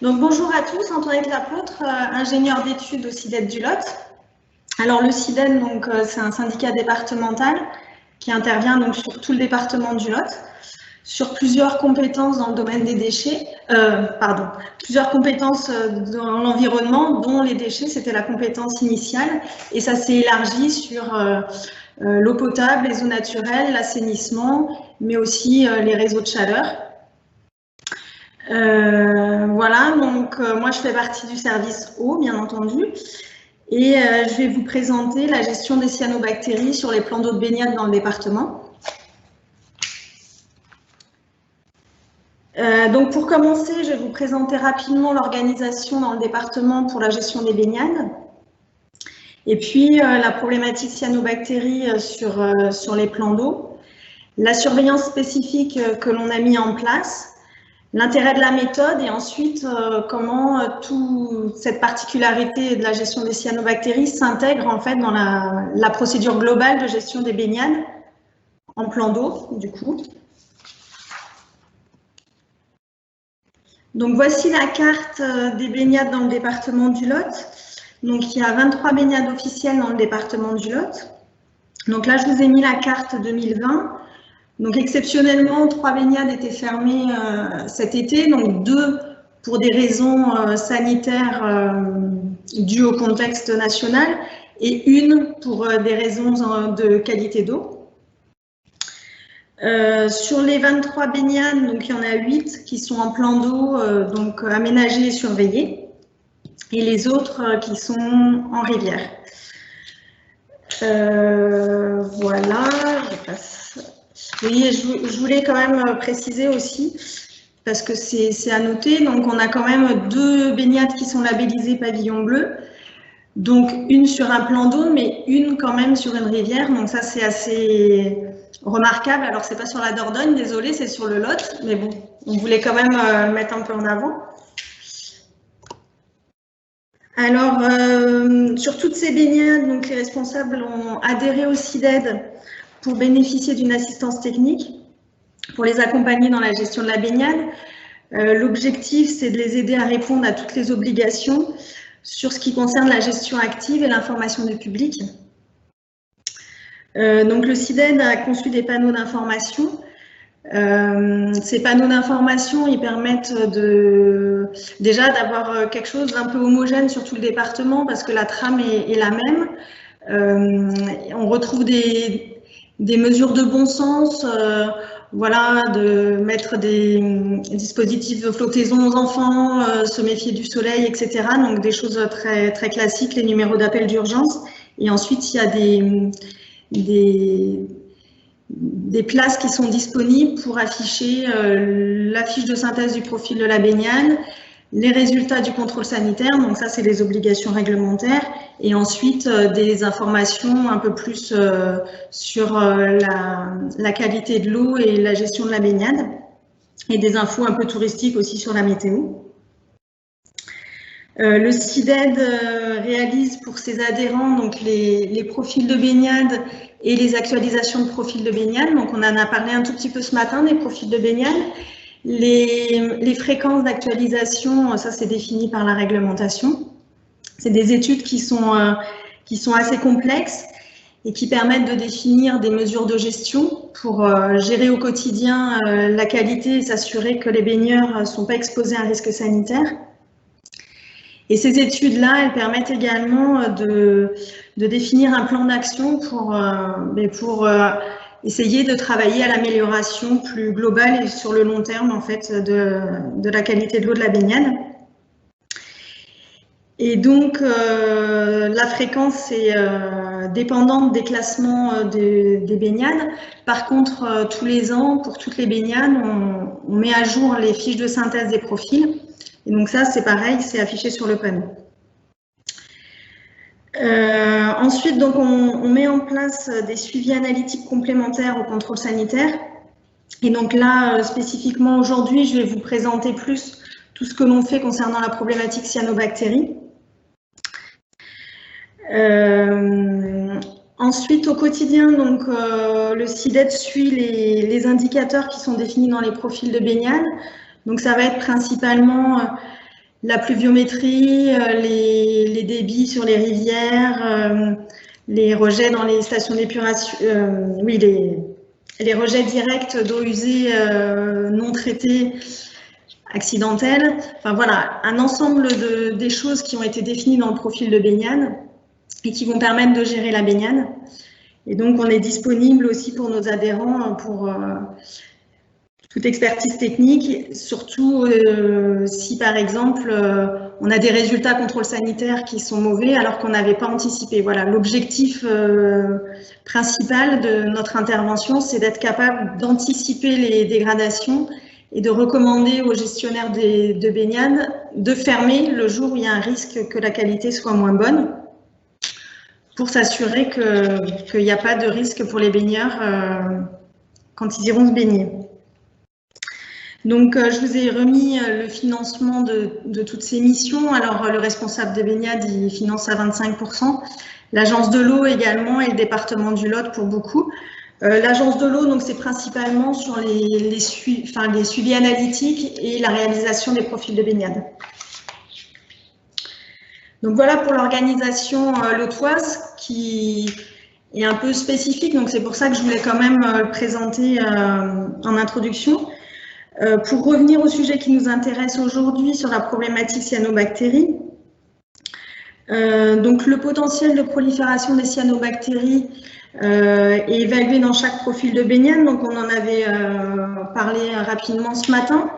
Donc bonjour à tous, Antoinette Lapôtre, ingénieure d'études au CIDED du Lot. Alors le CIDED, c'est un syndicat départemental qui intervient donc sur tout le département du Lot, sur plusieurs compétences dans le domaine des déchets, plusieurs compétences dans l'environnement, dont les déchets, c'était la compétence initiale, et ça s'est élargi sur l'eau potable, les eaux naturelles, l'assainissement, mais aussi les réseaux de chaleur. Voilà, donc moi je fais partie du service eau, bien entendu, et je vais vous présenter la gestion des cyanobactéries sur les plans d'eau de baignade dans le département. Donc pour commencer, je vais vous présenter rapidement l'organisation dans le département pour la gestion des baignades, et puis la problématique cyanobactéries sur les plans d'eau, la surveillance spécifique que l'on a mis en place, l'intérêt de la méthode et ensuite comment toute cette particularité de la gestion des cyanobactéries s'intègre en fait dans la procédure globale de gestion des baignades en plan d'eau du coup. Donc voici la carte des baignades dans le département du Lot. Donc il y a 23 baignades officielles dans le département du Lot. Donc là je vous ai mis la carte 2020. Donc exceptionnellement, 3 baignades étaient fermées cet été, donc 2 pour des raisons sanitaires dues au contexte national et 1 pour des raisons de qualité d'eau. Sur les 23 baignades, donc il y en a 8 qui sont en plan d'eau, donc aménagés et surveillés, et les autres qui sont en rivière. Voilà, je passe. Oui, je voulais quand même préciser aussi, parce que c'est à noter, donc on a quand même 2 baignades qui sont labellisées pavillon bleu, donc une sur un plan d'eau, mais une quand même sur une rivière, donc ça c'est assez remarquable. Alors c'est pas sur la Dordogne, désolé, c'est sur le Lot, mais bon, on voulait quand même le mettre un peu en avant. Alors, sur toutes ces baignades, donc les responsables ont adhéré au CIDED pour bénéficier d'une assistance technique, pour les accompagner dans la gestion de la baignade. L'objectif, c'est de les aider à répondre à toutes les obligations sur ce qui concerne la gestion active et l'information du public. Donc le CIDED a conçu des panneaux d'information. Ces panneaux d'information, ils permettent déjà d'avoir quelque chose d'un peu homogène sur tout le département parce que la trame est la même. On retrouve des mesures de bon sens, voilà, de mettre des dispositifs de flottaison aux enfants, se méfier du soleil, etc. Donc des choses très, très classiques, les numéros d'appel d'urgence. Et ensuite, il y a des places qui sont disponibles pour afficher la fiche de synthèse du profil de la baignade, les résultats du contrôle sanitaire, donc ça c'est les obligations réglementaires, et ensuite des informations un peu plus sur la qualité de l'eau et la gestion de la baignade, et des infos un peu touristiques aussi sur la météo. Le CIDED réalise pour ses adhérents donc les profils de baignade et les actualisations de profils de baignade. Donc on en a parlé un tout petit peu ce matin des profils de baignade. Les fréquences d'actualisation, ça c'est défini par la réglementation. C'est des études qui sont assez complexes et qui permettent de définir des mesures de gestion pour gérer au quotidien la qualité et s'assurer que les baigneurs ne sont pas exposés à un risque sanitaire. Et ces études-là, elles permettent également de définir un plan d'action pour essayer de travailler à l'amélioration plus globale et sur le long terme en fait de la qualité de l'eau de la baignade. Et donc la fréquence est dépendante des classements des baignades. Par contre, tous les ans, pour toutes les baignades, on met à jour les fiches de synthèse des profils. Et donc ça, c'est pareil, c'est affiché sur le panneau. Ensuite, donc, on met en place des suivis analytiques complémentaires au contrôle sanitaire. Et donc là, spécifiquement aujourd'hui, je vais vous présenter plus tout ce que l'on fait concernant la problématique cyanobactéries. Ensuite, au quotidien, donc, le CIDED suit les indicateurs qui sont définis dans les profils de baignade. Donc ça va être principalement la pluviométrie, les débits sur les rivières, les rejets dans les stations d'épuration, oui, les rejets directs d'eau usée non traitée, accidentelle. Enfin voilà, un ensemble des choses qui ont été définies dans le profil de baignade et qui vont permettre de gérer la baignade. Et donc, on est disponible aussi pour nos adhérents pour toute expertise technique, surtout si par exemple on a des résultats contrôle sanitaire qui sont mauvais alors qu'on n'avait pas anticipé. Voilà, l'objectif principal de notre intervention, c'est d'être capable d'anticiper les dégradations et de recommander aux gestionnaires de baignade de fermer le jour où il y a un risque que la qualité soit moins bonne, pour s'assurer qu'il n'y a pas de risque pour les baigneurs quand ils iront se baigner. Donc, je vous ai remis le financement de toutes ces missions. Alors, le responsable des baignades, il finance à 25%. L'agence de l'eau également et le département du Lot pour beaucoup. L'agence de l'eau, donc c'est principalement sur les suivis analytiques et la réalisation des profils de baignade. Donc voilà pour l'organisation lotoise qui est un peu spécifique. Donc c'est pour ça que je voulais quand même le présenter en introduction. Pour revenir au sujet qui nous intéresse aujourd'hui sur la problématique cyanobactéries, donc le potentiel de prolifération des cyanobactéries est évalué dans chaque profil de baignade. Donc on en avait parlé rapidement ce matin.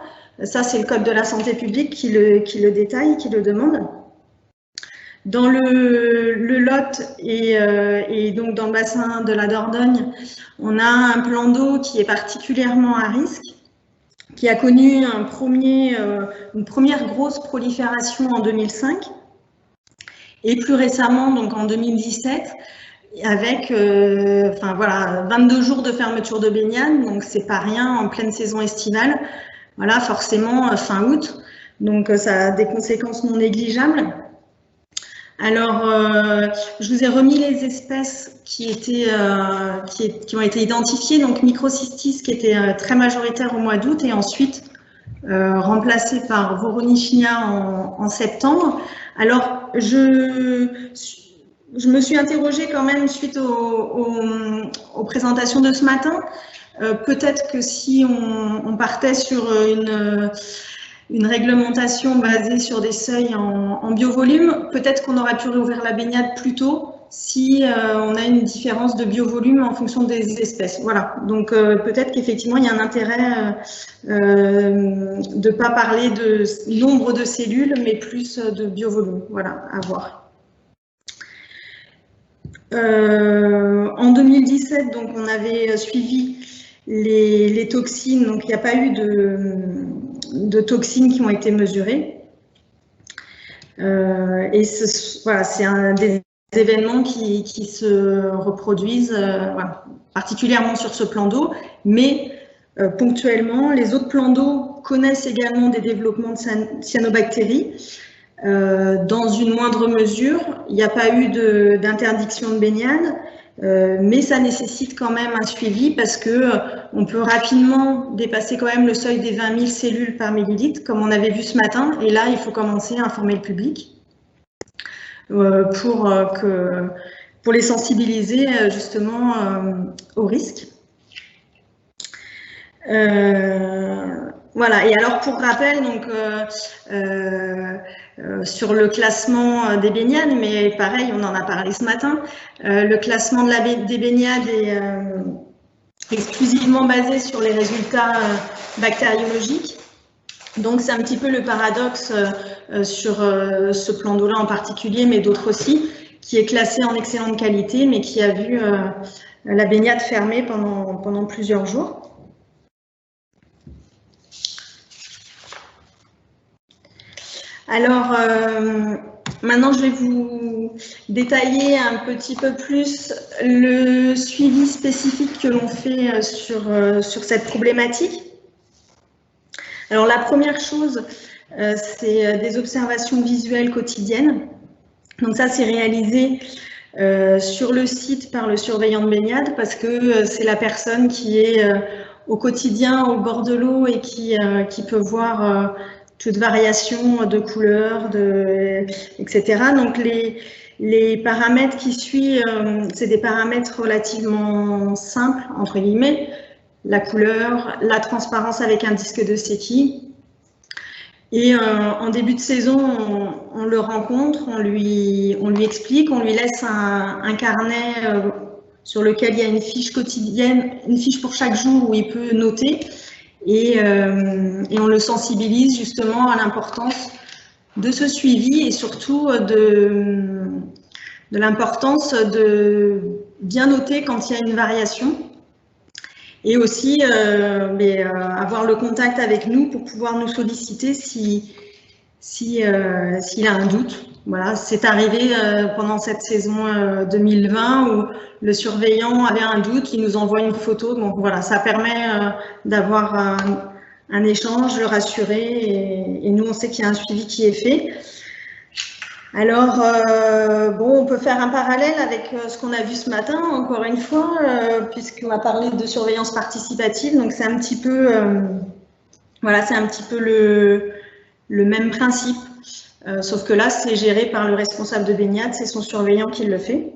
Ça c'est le code de la santé publique qui le détaille, qui le demande. Dans le Lot et donc dans le bassin de la Dordogne, on a un plan d'eau qui est particulièrement à risque, qui a connu une première grosse prolifération en 2005 et plus récemment, donc en 2017, avec 22 jours de fermeture de baignade, donc c'est pas rien en pleine saison estivale. Voilà, forcément fin août, donc ça a des conséquences non négligeables. Alors, je vous ai remis les espèces qui ont été identifiées, donc Microcystis qui était très majoritaire au mois d'août et ensuite remplacé par Voronичnia en septembre. Alors, je me suis interrogée quand même suite aux présentations de ce matin. Peut-être que si on partait sur une réglementation basée sur des seuils en biovolume, peut-être qu'on aurait pu réouvrir la baignade plus tôt si on a une différence de biovolume en fonction des espèces. Voilà, donc peut-être qu'effectivement il y a un intérêt de ne pas parler de nombre de cellules, mais plus de biovolume. Voilà, à voir. En 2017, donc on avait suivi les toxines, donc il n'y a pas eu de toxines qui ont été mesurées. Et voilà, c'est un des événements qui se reproduisent voilà, particulièrement sur ce plan d'eau, mais ponctuellement, les autres plans d'eau connaissent également des développements de cyanobactéries. Dans une moindre mesure, il n'y a pas eu d'interdiction de baignade, mais ça nécessite quand même un suivi parce que on peut rapidement dépasser quand même le seuil des 20 000 cellules par millilitre, comme on avait vu ce matin, et là, il faut commencer à informer le public pour les sensibiliser justement au risque. Voilà, et alors pour rappel, donc sur le classement des baignades, mais pareil, on en a parlé ce matin, le classement des baignades est exclusivement basé sur les résultats bactériologiques. Donc c'est un petit peu le paradoxe sur ce plan d'eau-là en particulier, mais d'autres aussi, qui est classé en excellente qualité, mais qui a vu la baignade fermée pendant plusieurs jours. Alors, maintenant, je vais vous détailler un petit peu plus le suivi spécifique que l'on fait sur cette problématique. Alors, la première chose, c'est des observations visuelles quotidiennes. Donc ça, c'est réalisé sur le site par le surveillant de baignade parce que c'est la personne qui est au quotidien au bord de l'eau et qui peut voir toute variation de couleur, etc. Donc les paramètres qui suivent, c'est des paramètres relativement simples, entre guillemets, la couleur, la transparence avec un disque de Secchi. Et en début de saison, on le rencontre, on lui explique, on lui laisse un carnet sur lequel il y a une fiche quotidienne, une fiche pour chaque jour où il peut noter. Et on le sensibilise justement à l'importance de ce suivi et surtout de l'importance de bien noter quand il y a une variation. Et aussi avoir le contact avec nous pour pouvoir nous solliciter s'il a un doute. Voilà, c'est arrivé pendant cette saison 2020 où le surveillant avait un doute, il nous envoie une photo. Donc voilà, ça permet d'avoir un échange, le rassurer et nous on sait qu'il y a un suivi qui est fait. Alors, bon, on peut faire un parallèle avec ce qu'on a vu ce matin, encore une fois, puisqu'on a parlé de surveillance participative. Donc, c'est un petit peu, voilà, c'est un petit peu le même principe, sauf que là, c'est géré par le responsable de baignade, c'est son surveillant qui le fait.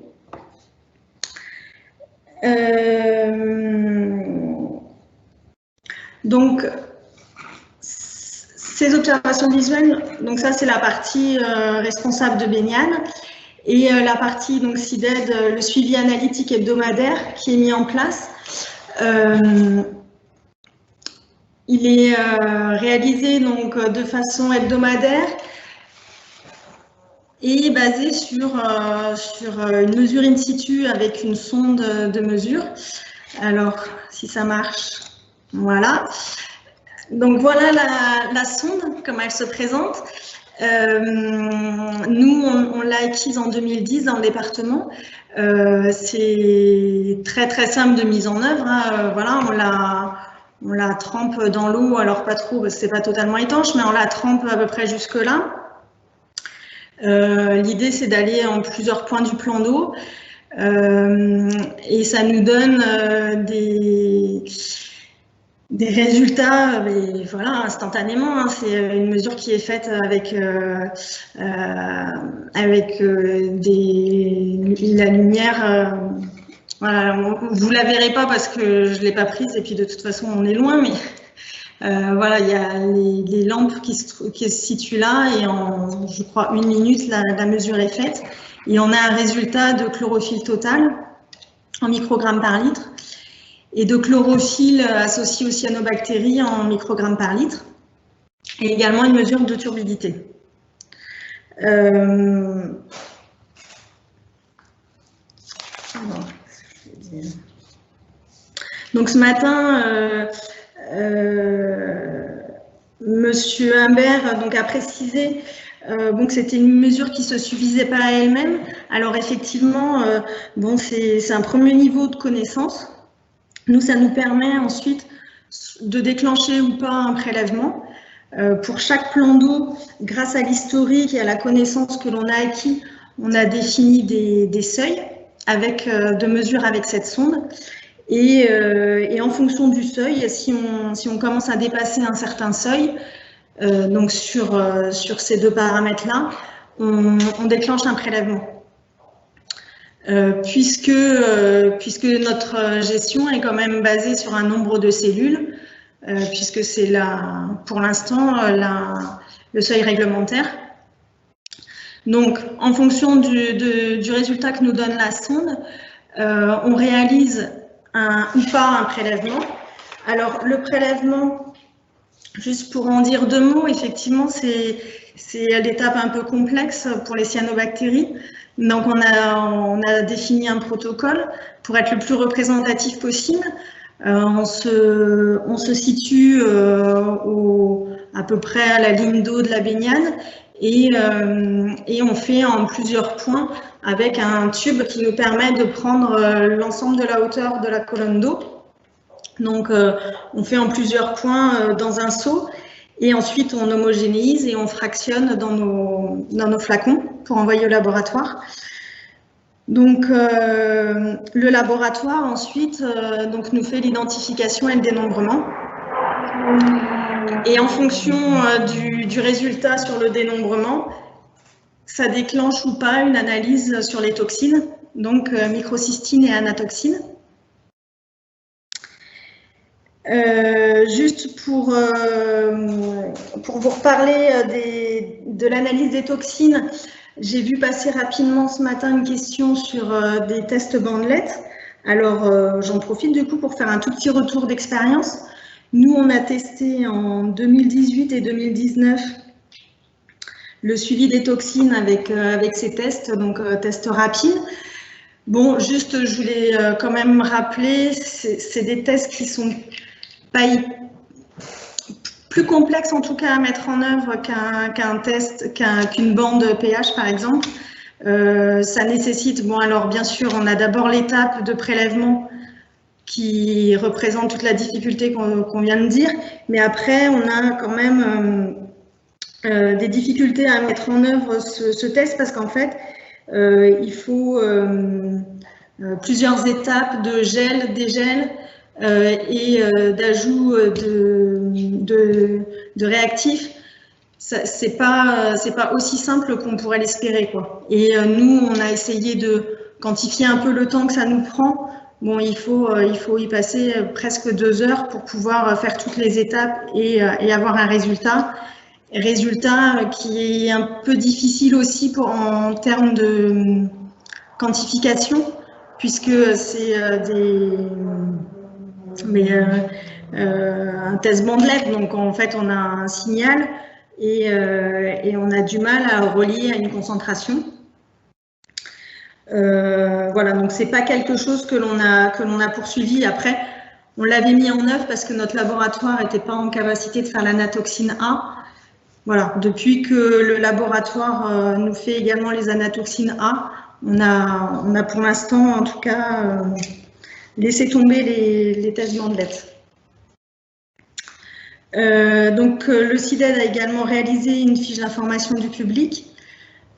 Donc, ces observations visuelles, donc ça c'est la partie responsable de baignade et la partie donc CIDED, le suivi analytique hebdomadaire qui est mis en place. Il est réalisé donc de façon hebdomadaire et basé sur une mesure in situ avec une sonde de mesure. Alors, si ça marche, voilà. Donc voilà la sonde, comment elle se présente. Nous, on l'a acquise en 2010 dans le département. C'est très très simple de mise en œuvre. Hein. Voilà, on la trempe dans l'eau, alors pas trop, c'est pas totalement étanche, mais on la trempe à peu près jusque là. L'idée, c'est d'aller en plusieurs points du plan d'eau et ça nous donne des résultats, mais voilà, instantanément. Hein, c'est une mesure qui est faite avec la lumière. Voilà, vous la verrez pas parce que je l'ai pas prise et puis de toute façon on est loin, mais voilà, il y a les lampes qui se situent là et en, je crois, 1 minute, la mesure est faite et on a un résultat de chlorophylle total en microgrammes par litre et de chlorophylle associée aux cyanobactéries en microgrammes par litre, et également une mesure de turbidité. Donc ce matin, Monsieur Humbert donc, a précisé que c'était une mesure qui ne se suffisait pas à elle-même. Alors effectivement, bon, c'est un premier niveau de connaissance. Nous, ça nous permet ensuite de déclencher ou pas un prélèvement. Pour chaque plan d'eau, grâce à l'historique et à la connaissance que l'on a acquis, on a défini des seuils de mesure avec cette sonde. Et en fonction du seuil, si on commence à dépasser un certain seuil, donc sur ces deux paramètres-là, on déclenche un prélèvement. Puisque notre gestion est quand même basée sur un nombre de cellules, puisque c'est pour l'instant le seuil réglementaire. Donc, en fonction du résultat que nous donne la sonde, on réalise ou pas un prélèvement. Alors, le prélèvement, juste pour en dire 2 mots, effectivement, c'est l'étape un peu complexe pour les cyanobactéries. Donc, on a défini un protocole pour être le plus représentatif possible. On se situe à peu près à la ligne d'eau de la baignade et on fait en plusieurs points avec un tube qui nous permet de prendre l'ensemble de la hauteur de la colonne d'eau. Donc, on fait en plusieurs points dans un seau et ensuite on homogénéise et on fractionne dans nos flacons pour envoyer au laboratoire. Donc, le laboratoire ensuite donc, nous fait l'identification et le dénombrement. Et en fonction du résultat sur le dénombrement, ça déclenche ou pas une analyse sur les toxines, donc microcystine et anatoxine. Juste pour vous reparler de l'analyse des toxines, j'ai vu passer rapidement ce matin une question sur des tests bandelettes. Alors, j'en profite du coup pour faire un tout petit retour d'expérience. Nous, on a testé en 2018 et 2019 le suivi des toxines avec ces tests, donc tests rapides. Bon, juste, je voulais quand même rappeler, c'est des tests qui sont pas plus complexes en tout cas à mettre en œuvre qu'un test, qu'une bande pH par exemple. Ça nécessite, bon alors bien sûr, on a d'abord l'étape de prélèvement qui représente toute la difficulté qu'on vient de dire, mais après on a quand même des difficultés à mettre en œuvre ce test parce qu'en fait il faut plusieurs étapes de gel, dégel et d'ajout de réactifs. C'est pas aussi simple qu'on pourrait l'espérer, quoi. Et nous, on a essayé de quantifier un peu le temps que ça nous prend. Bon, il faut y passer presque 2 heures pour pouvoir faire toutes les étapes et avoir un résultat. Résultat qui est un peu difficile aussi en termes de quantification, puisque c'est un test bandelette, donc en fait on a un signal et on a du mal à relier à une concentration. Voilà, donc c'est pas quelque chose que l'on a poursuivi. Après, on l'avait mis en œuvre parce que notre laboratoire n'était pas en capacité de faire l'anatoxine A. Voilà, depuis que le laboratoire nous fait également les anatoxines A, on a pour l'instant, en tout cas, laissé tomber les tests bandelettes. Donc, le CIDED a également réalisé une fiche d'information du public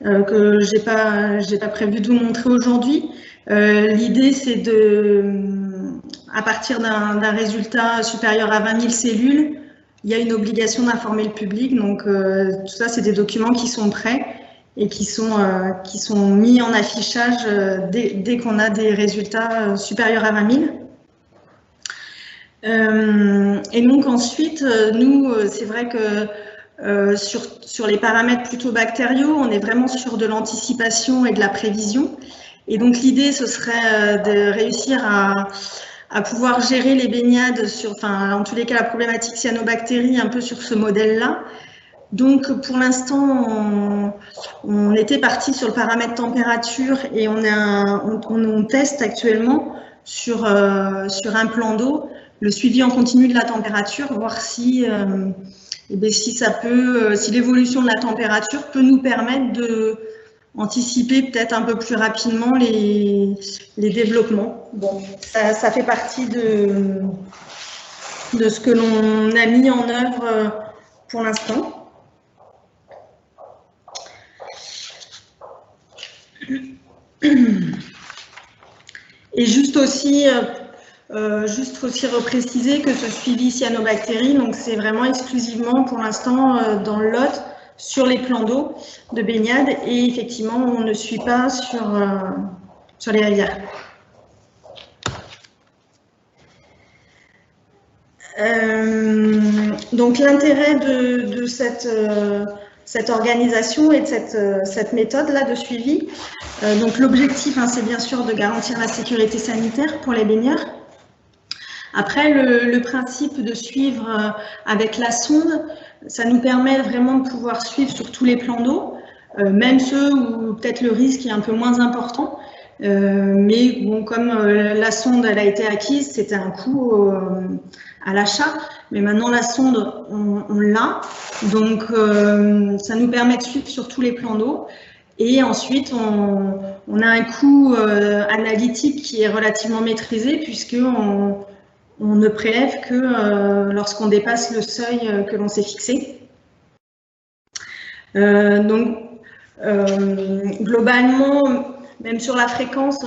que j'ai pas prévu de vous montrer aujourd'hui. L'idée, c'est à partir d'un résultat supérieur à 20 000 cellules, il y a une obligation d'informer le public. Donc, tout ça, c'est des documents qui sont prêts et qui sont mis en affichage dès qu'on a des résultats supérieurs à 20 000. Et donc ensuite, nous, c'est vrai que sur les paramètres plutôt bactériaux, on est vraiment sur de l'anticipation et de la prévision. Et donc l'idée, ce serait de réussir à pouvoir gérer les baignades en tous les cas, la problématique cyanobactérie un peu sur ce modèle-là. Donc, pour l'instant, on était parti sur le paramètre température et on teste actuellement sur un plan d'eau le suivi en continu de la température, voir si l'évolution de la température peut nous permettre de anticiper peut-être un peu plus rapidement les développements. Bon, ça fait partie de ce que l'on a mis en œuvre pour l'instant. Et juste aussi repréciser que ce suivi cyanobactérie, donc c'est vraiment exclusivement pour l'instant dans le Lot sur les plans d'eau de baignade et effectivement on ne suit pas sur les rivières. Donc l'intérêt de cette organisation et de cette méthode-là de suivi. Donc l'objectif, c'est bien sûr de garantir la sécurité sanitaire pour les baigneurs. Après, le principe de suivre avec la sonde, ça nous permet vraiment de pouvoir suivre sur tous les plans d'eau, même ceux où peut-être le risque est un peu moins important. Mais bon, comme la sonde elle a été acquise, c'était un coût à l'achat, mais maintenant la sonde on l'a, donc ça nous permet de suivre sur tous les plans d'eau. Et ensuite on a un coût analytique qui est relativement maîtrisé puisque on ne prélève que lorsqu'on dépasse le seuil que l'on s'est fixé. Donc globalement, même sur la fréquence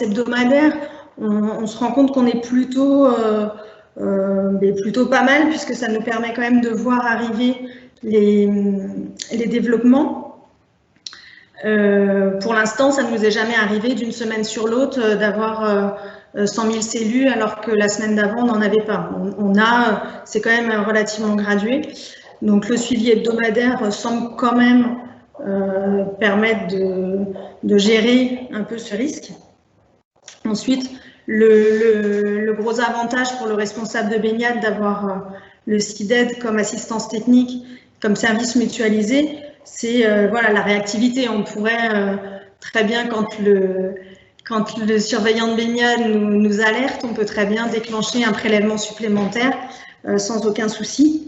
hebdomadaire, on se rend compte qu'on est plutôt mais plutôt pas mal, puisque ça nous permet quand même de voir arriver les développements. Pour l'instant, ça ne nous est jamais arrivé d'une semaine sur l'autre d'avoir 100 000 cellules, alors que la semaine d'avant, on n'en avait pas. C'est quand même relativement gradué. Donc, le suivi hebdomadaire semble quand même permettre de gérer un peu ce risque. Ensuite, le gros avantage pour le responsable de baignade d'avoir le SIDED comme assistance technique, comme service mutualisé, c'est voilà, la réactivité. On pourrait très bien, quand le surveillant de baignade nous alerte, on peut très bien déclencher un prélèvement supplémentaire sans aucun souci.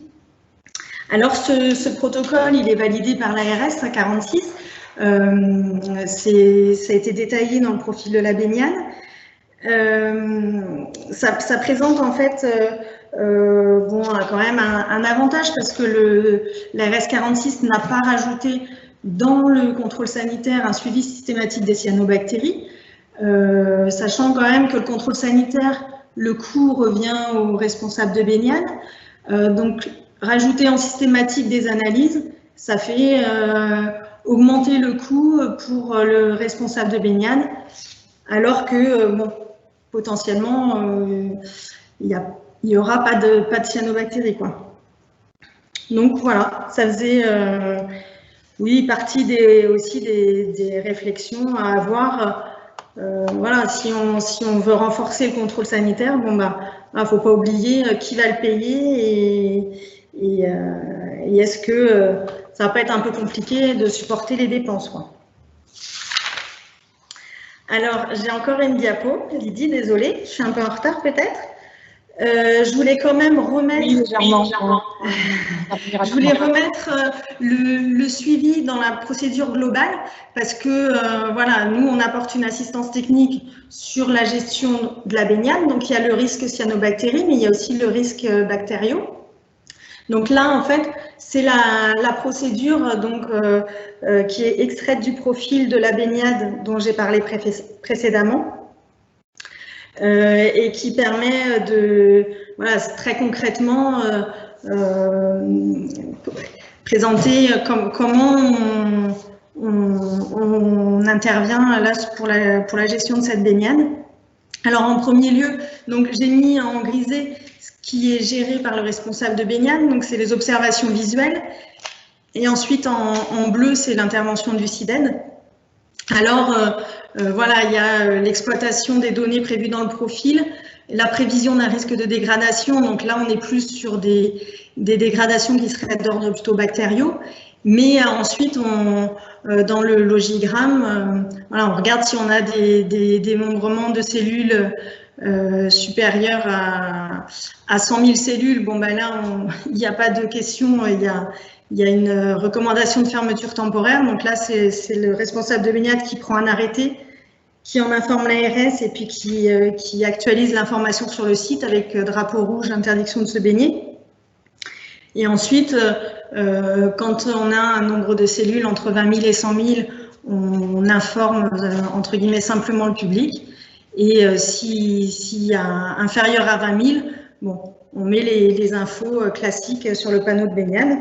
Alors, ce protocole, il est validé par l'ARS à 46. Ça a été détaillé dans le profil de la baignade. Ça présente en fait quand même un avantage, parce que l'ARS 46 n'a pas rajouté dans le contrôle sanitaire un suivi systématique des cyanobactéries, sachant quand même que le contrôle sanitaire, le coût revient au responsable de baignade. Donc, rajouter en systématique des analyses, ça fait augmenter le coût pour le responsable de baignade, alors que potentiellement, il n'y aura pas de cyanobactéries, quoi. Donc voilà, ça faisait oui, partie aussi des réflexions à avoir. Voilà, si on veut renforcer le contrôle sanitaire, il ne faut pas oublier qui va le payer et est-ce que ça va pas être un peu compliqué de supporter les dépenses, quoi. Alors, j'ai encore une diapo, Lydie, désolée, je suis un peu en retard peut-être. Je voulais quand même remettre, je voulais remettre le suivi dans la procédure globale, parce que voilà, nous on apporte une assistance technique sur la gestion de la baignade, donc il y a le risque cyanobactérie, mais il y a aussi le risque bactériaux. Donc là, en fait, c'est la procédure donc, qui est extraite du profil de la baignade dont j'ai parlé précédemment. Et qui permet de, voilà, très concrètement présenter comment on intervient là pour la gestion de cette baignade. Alors en premier lieu, donc j'ai mis en grisé ce qui est géré par le responsable de baignade, donc c'est les observations visuelles, et ensuite en bleu c'est l'intervention du SIDED. Alors, voilà, il y a l'exploitation des données prévues dans le profil, la prévision d'un risque de dégradation. Donc là, on est plus sur des dégradations qui seraient d'ordre plutôt bactériaux. Mais ensuite, dans le logigramme, voilà, on regarde si on a des démembrements de cellules supérieurs à 100 000 cellules. Bon, ben là, il n'y a pas de question, il y a une recommandation de fermeture temporaire. Donc là, c'est le responsable de baignade qui prend un arrêté, qui en informe l'ARS et puis qui actualise l'information sur le site avec drapeau rouge, interdiction de se baigner. Et ensuite, quand on a un nombre de cellules entre 20 000 et 100 000, on informe entre guillemets simplement le public. Et s'il y a inférieur à 20 000, bon, on met les infos classiques sur le panneau de baignade.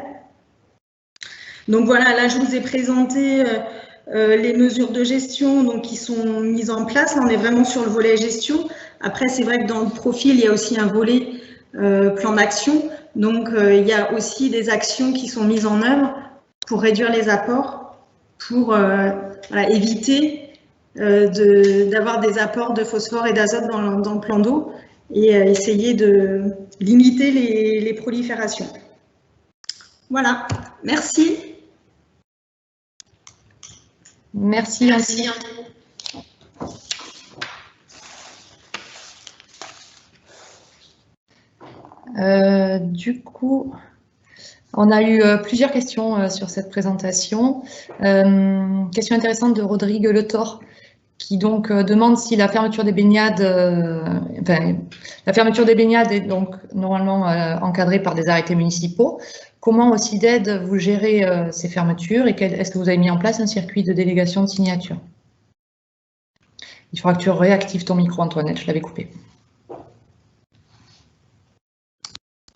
Donc voilà, là je vous ai présenté les mesures de gestion donc, qui sont mises en place. Là, on est vraiment sur le volet gestion. Après, c'est vrai que dans le profil, il y a aussi un volet plan d'action. Donc il y a aussi des actions qui sont mises en œuvre pour réduire les apports, pour voilà, éviter d'avoir des apports de phosphore et d'azote dans le plan d'eau et essayer de limiter les proliférations. Voilà, merci. Merci. Du coup, on a eu plusieurs questions sur cette présentation. Question intéressante de Rodrigue Le Thor, qui donc demande si la fermeture des baignades, la fermeture des baignades est donc normalement encadrée par des arrêtés municipaux. Comment au SIDED vous gérez ces fermetures et est-ce que vous avez mis en place un circuit de délégation de signature? Il faudra que tu réactives ton micro, Antoinette, je l'avais coupé.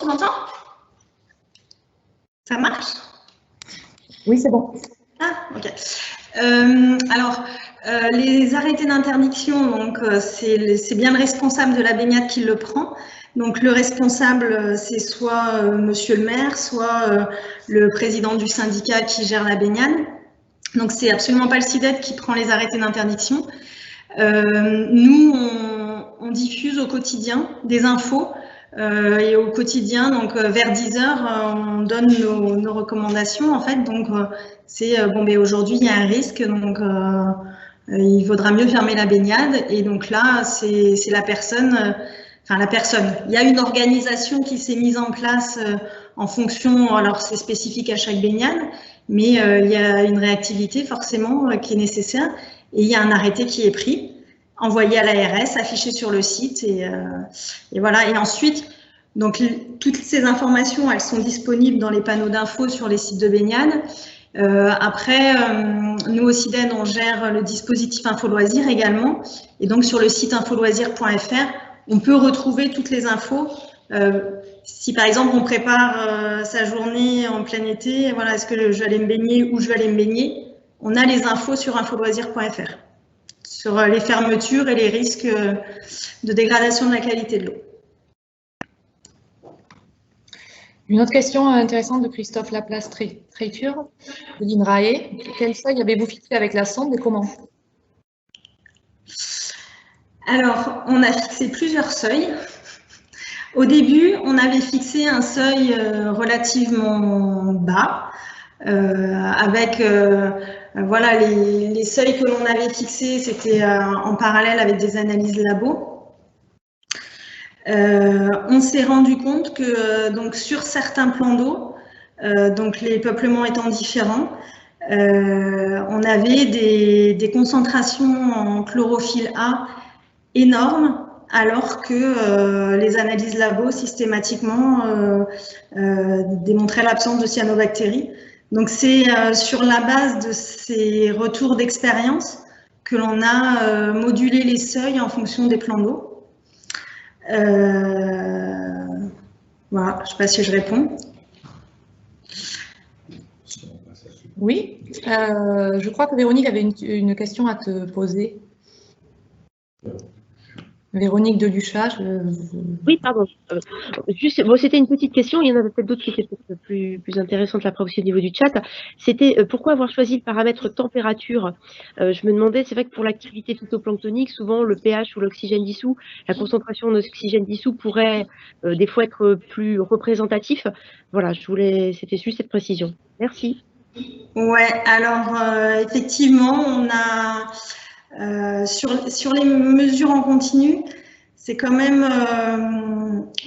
on m'entend? Ça marche? Oui, c'est bon. Ah, ok. Les arrêtés d'interdiction, donc c'est bien le responsable de la baignade qui le prend. Donc le responsable, c'est soit monsieur le maire, soit le président du syndicat qui gère la baignade. Donc c'est absolument pas le CIDED qui prend les arrêtés d'interdiction. Nous, on diffuse au quotidien des infos et au quotidien, donc vers 10 h, on donne nos recommandations en fait. Donc c'est bon, mais aujourd'hui il y a un risque, donc il vaudra mieux fermer la baignade. Et donc là, c'est la personne. Il y a une organisation qui s'est mise en place en fonction, alors c'est spécifique à chaque baignade, mais il y a une réactivité forcément qui est nécessaire et il y a un arrêté qui est pris, envoyé à l'ARS, affiché sur le site et voilà. Et ensuite, donc toutes ces informations, elles sont disponibles dans les panneaux d'infos sur les sites de baignade. Après, nous au CIDED, on gère le dispositif Info Loisirs également, et donc sur le site infoloisirs.fr, on peut retrouver toutes les infos. Si par exemple on prépare sa journée en plein été, voilà, est-ce que je vais aller me baigner ou je vais aller me baigner, on a les infos sur infoloisirs.fr sur les fermetures et les risques de dégradation de la qualité de l'eau. Une autre question intéressante de Christophe Laplace-Treiture, de l'INRAE. Quel seuil avez-vous fixé avec la sonde et comment? Alors, on a fixé plusieurs seuils. Au début, on avait fixé un seuil relativement bas, avec voilà, les seuils que l'on avait fixés, c'était en parallèle avec des analyses labo. On s'est rendu compte que donc sur certains plans d'eau, donc les peuplements étant différents, on avait des concentrations en chlorophylle A énormes, alors que les analyses labo systématiquement démontraient l'absence de cyanobactéries. Donc c'est sur la base de ces retours d'expérience que l'on a modulé les seuils en fonction des plans d'eau. Voilà, je ne sais pas si je réponds. Oui, je crois que Véronique avait une question à te poser. Véronique Deluchat. Oui, pardon. Juste, bon, c'était une petite question. Il y en avait peut-être d'autres qui étaient peut-être plus intéressantes après aussi au niveau du chat. C'était pourquoi avoir choisi le paramètre température. Je me demandais, c'est vrai que pour l'activité phytoplanctonique, souvent le pH ou l'oxygène dissous, la concentration en oxygène dissous pourrait des fois être plus représentatif. Voilà, c'était juste cette précision. Merci. Ouais, alors effectivement, on a sur les mesures en continu, c'est quand même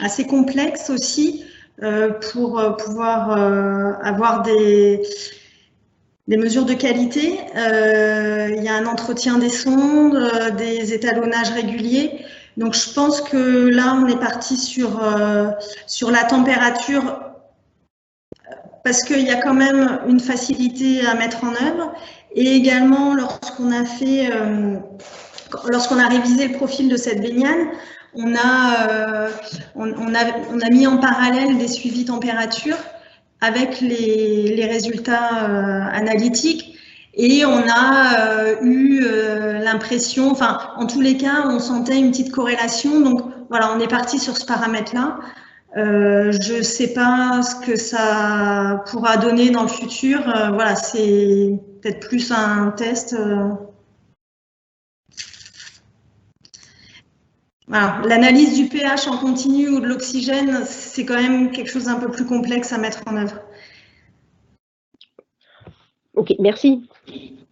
assez complexe aussi pour pouvoir avoir des mesures de qualité. Il y a un entretien des sondes, des étalonnages réguliers. Donc je pense que là, on est parti sur la température, parce qu'il y a quand même une facilité à mettre en œuvre. Et également, lorsqu'on a révisé le profil de cette baignade, on a mis en parallèle des suivis température avec les résultats analytiques. Et on a eu l'impression, enfin, en tous les cas, on sentait une petite corrélation. Donc, voilà, on est parti sur ce paramètre-là. Je ne sais pas ce que ça pourra donner dans le futur. Voilà, c'est peut-être plus un test. Voilà. L'analyse du pH en continu ou de l'oxygène, c'est quand même quelque chose d'un peu plus complexe à mettre en œuvre. Ok, merci.